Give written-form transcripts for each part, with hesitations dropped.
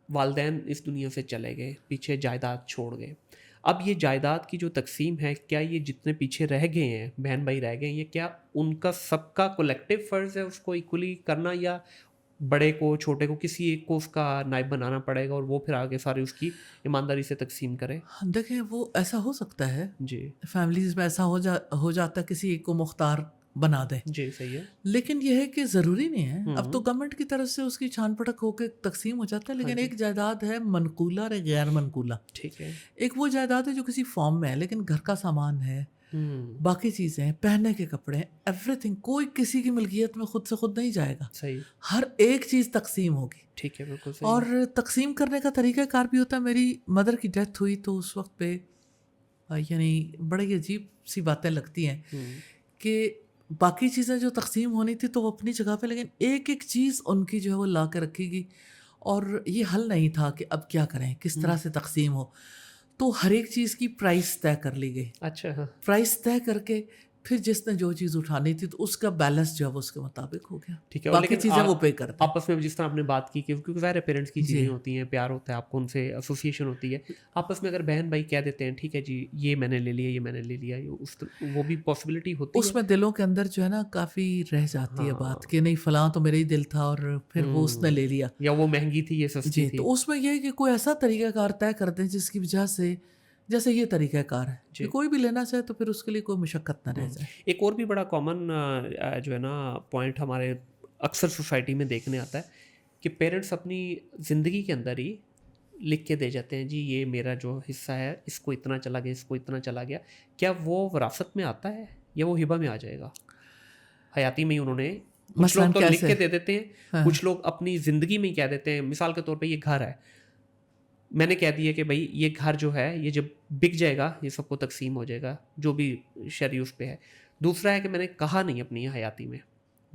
والدین اس دنیا سے چلے گئے, پیچھے جائیداد چھوڑ گئے. اب یہ جائیداد کی جو تقسیم ہے, کیا یہ جتنے پیچھے رہ گئے ہیں بہن بھائی رہ گئے ہیں, یہ کیا ان کا سب کا کولیکٹیو فرض ہے اس کو ایکولی کرنا, یا بڑے کو چھوٹے کو کسی ایک کو اس کا نائب بنانا پڑے گا اور وہ پھر آگے سارے اس کی ایمانداری سے تقسیم کرے؟ دیکھیں وہ ایسا ہو سکتا ہے جی فیملیز میں, ایسا ہو جاتا ہے کسی ایک کو مختار بنا دیں, جی صحیح ہے. لیکن یہ ہے کہ ضروری نہیں ہے. اب تو گورنمنٹ کی طرف سے اس کی چھان پٹک ہو کے تقسیم ہو جاتا ہے, لیکن ایک جائیداد ہے منقولہ اور ایک غیر منقولہ. ٹھیک ہے. ایک وہ جائیداد ہے جو کسی فارم میں ہے لیکن گھر کا سامان ہے, باقی چیزیں, پہننے کے کپڑے, ایوری تھنگ, کوئی کسی کی ملکیت میں خود سے خود نہیں جائے گا. صحیح. ہر ایک چیز تقسیم ہوگی. ٹھیک ہے بالکل صحیح. اور تقسیم کرنے کا طریقہ کار بھی ہوتا ہے. میری مدر کی ڈیتھ ہوئی تو اس وقت پہ یعنی بڑی عجیب سی باتیں لگتی ہیں کہ باقی چیزیں جو تقسیم ہونی تھی تو وہ اپنی جگہ پہ, لیکن ایک ایک چیز ان کی جو ہے وہ لا کے رکھے گی, اور یہ حل نہیں تھا کہ اب کیا کریں, کس طرح سے تقسیم ہو. تو ہر ایک چیز کی پرائس طے کر لی گئی. اچھا. پرائس طے کر کے پھر جس نے جو چیز اٹھانی تھی تو اس کا بیلنس جو ہے وہ اس کے مطابق ہو گیا. ٹھیک ہے. باقی چیزیں وہ پے کرتے ہیں آپس میں, جس طرح آپ نے بات کی کہ کیونکہ ظاہر ہے پیرنٹس کی چیزیں ہوتی ہیں, پیار ہوتا ہے, آپ کو ان سے ایسوسیشن ہوتی ہے آپس میں. اگر بہن بھائی کہہ دیتے ہیں ٹھیک ہے جی یہ میں نے لے لیا, یہ میں نے لے لیا, وہ بھی پاسبلٹی ہوتی ہے. اس میں دلوں کے اندر جو ہے نا کافی رہ جاتی ہے بات کہ نہیں فلاں تو میرا ہی دل تھا اور پھر وہ اس نے لے لیا, یا وہ مہنگی تھی یہ سستی تھی. تو اس میں یہ ہے کہ کوئی ایسا طریقہ کار طے کر دیں جس کی وجہ سے, جیسے یہ طریقہ کار ہے کہ کوئی بھی لینا چاہے تو پھر اس کے لیے کوئی مشقت نہ رہ جائے. ایک اور بھی بڑا کامن جو ہے نا پوائنٹ ہمارے اکثر سوسائٹی میں دیکھنے آتا ہے کہ پیرنٹس اپنی زندگی کے اندر ہی لکھ کے دے جاتے ہیں جی یہ میرا جو حصہ ہے اس کو اتنا چلا گیا, اس کو اتنا چلا گیا. کیا وہ وراثت میں آتا ہے یا وہ ہبہ میں آ جائے گا؟ حیاتی میں ہی انہوں نے, کچھ لوگ تو لکھ کے دے دیتے ہیں, کچھ لوگ اپنی زندگی میں ہی کہہ دیتے ہیں. مثال کے طور پہ یہ گھر ہے, میں نے کہہ دیا کہ بھائی یہ گھر جو ہے یہ جب بک جائے گا یہ سب کو تقسیم ہو جائے گا جو بھی شرعی اس پہ ہے. دوسرا ہے کہ میں نے کہا نہیں اپنی حیاتی میں,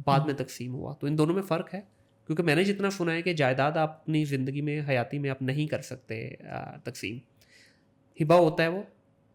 بعد میں تقسیم ہوا. تو ان دونوں میں فرق ہے, کیونکہ میں نے جتنا سنا ہے کہ جائیداد آپ اپنی زندگی میں حیاتی میں آپ نہیں کر سکتے تقسیم. ہبہ ہوتا ہے وہ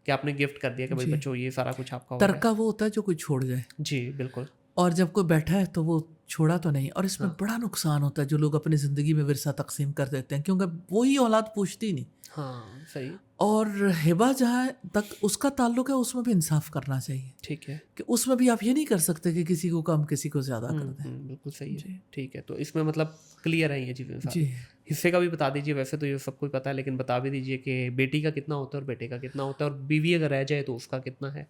کہ آپ نے گفٹ کر دیا کہ بھائی بچوں یہ سارا کچھ آپ کا. ترکہ وہ ہوتا ہے جو کوئی چھوڑ جائے. جی بالکل. اور جب کوئی بیٹھا ہے تو وہ چھوڑا تو نہیں. اور اس میں بڑا نقصان ہوتا ہے جو لوگ اپنی زندگی میں ورثہ تقسیم کر دیتے ہیں, کیونکہ وہی اولاد پوچھتی نہیں. ہاں صحیح. اور ہبہ جہاں تک اس کا تعلق ہے اس میں بھی انصاف کرنا چاہیے. ٹھیک ہے. کہ اس میں بھی آپ یہ نہیں کر سکتے کہ کسی کو کم کسی کو زیادہ کر دیں. بالکل صحیح ہے. ٹھیک ہے. تو اس میں مطلب کلیئر ہے یہ چیزیں. جی حصے کا بھی بتا دیجیے, ویسے تو یہ سب کو پتہ ہے لیکن بتا بھی دیجیے کہ بیٹی کا کتنا ہوتا ہے اور بیٹے کا کتنا ہوتا ہے, اور بیوی اگر رہ جائے تو اس کا کتنا ہے.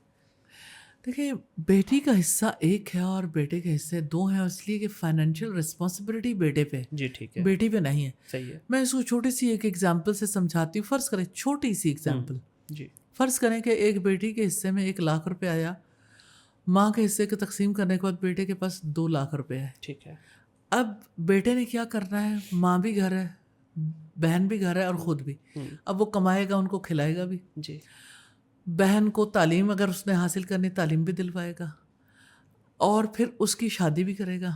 دیکھیں بیٹی کا حصہ ایک ہے اور بیٹے کے حصے دو ہیں, اس لیے کہ فائنینشیل رسپانسبلٹی بیٹے پہ, جی ٹھیک ہے, بیٹی پہ نہیں ہے. صحیح ہے. میں اس کو چھوٹی سی ایک ایگزامپل سے سمجھاتی ہوں. فرض کریں چھوٹی سی ایگزامپل, جی فرض کریں کہ ایک بیٹی کے حصے میں 1,00,000 آیا, ماں کے حصے کو تقسیم کرنے کے بعد بیٹے کے پاس 2,00,000 ہے. ٹھیک ہے. اب بیٹے نے کیا کرنا ہے, ماں بھی گھر ہے, بہن بھی گھر ہے اور خود بھی. اب وہ کمائے گا, ان کو کھلائے گا بھی. جی. بہن کو تعلیم اگر اس نے حاصل کرنی تعلیم بھی دلوائے گا, اور پھر اس کی شادی بھی کرے گا,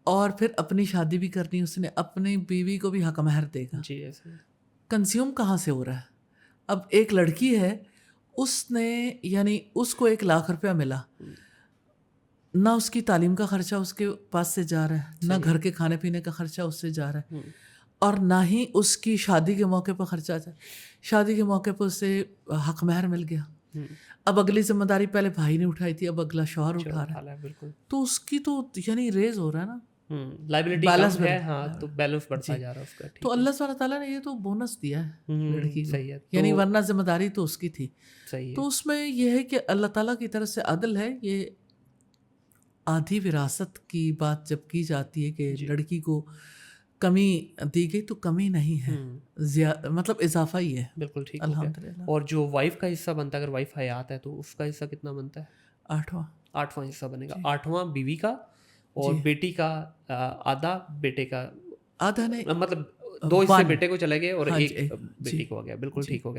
اور پھر اپنی شادی بھی کرنی, اس نے اپنی بیوی کو بھی حق مہر دے گا. جی ایسے کنزیوم کہاں سے ہو رہا ہے؟ اب ایک لڑکی ہے, اس نے یعنی اس کو 1,00,000 ملا, نہ اس کی تعلیم کا خرچہ اس کے پاس سے جا رہا ہے, نہ گھر کے کھانے پینے کا خرچہ اس سے جا رہا ہے, اور نہ ہی اس کی شادی کے موقع پہ خرچہ جائے. شادی کے موقع پہ اسے حق مہر مل گیا. اب اگلی ذمہ داری پہلے بھائی نے اٹھائی تھی, اب اگلا شوہر اٹھا رہا ہے. بالکل. تو اس کی تو یعنی ریز ہو رہا ہے نا, لائبلٹی کم ہے. ہاں تو بیلنس بڑھتا جا رہا ہے اس کا. تو اللہ سبحانہ تعالیٰ نے یہ تو بونس دیا ہے لڑکی کو, صحیح ہے, یعنی ورنہ ذمہ داری تو اس کی تھی. صحیح ہے. تو اس میں یہ ہے کہ اللہ تعالیٰ کی طرف سے عدل ہے. یہ آدھی وراثت کی بات جب کی جاتی ہے کہ لڑکی کو کمی دی گئی تو کمی نہیں ہے, مطلب اضافہ ہی ہے. بالکل ٹھیک. الحمدللہ. اور جو وائف کا حصہ بنتا ہے, اگر وائف حیات ہے تو اس کا حصہ کتنا بنتا ہے؟ 8واں حصہ بنے گا. 8واں بیوی کا, اور بیٹی کا آدھا, بیٹے کا آدھا نہیں, مطلب 2 حصے بیٹے کو چلے گئے اور 1 بیٹی کو ہو گیا. بالکل ٹھیک ہو گیا.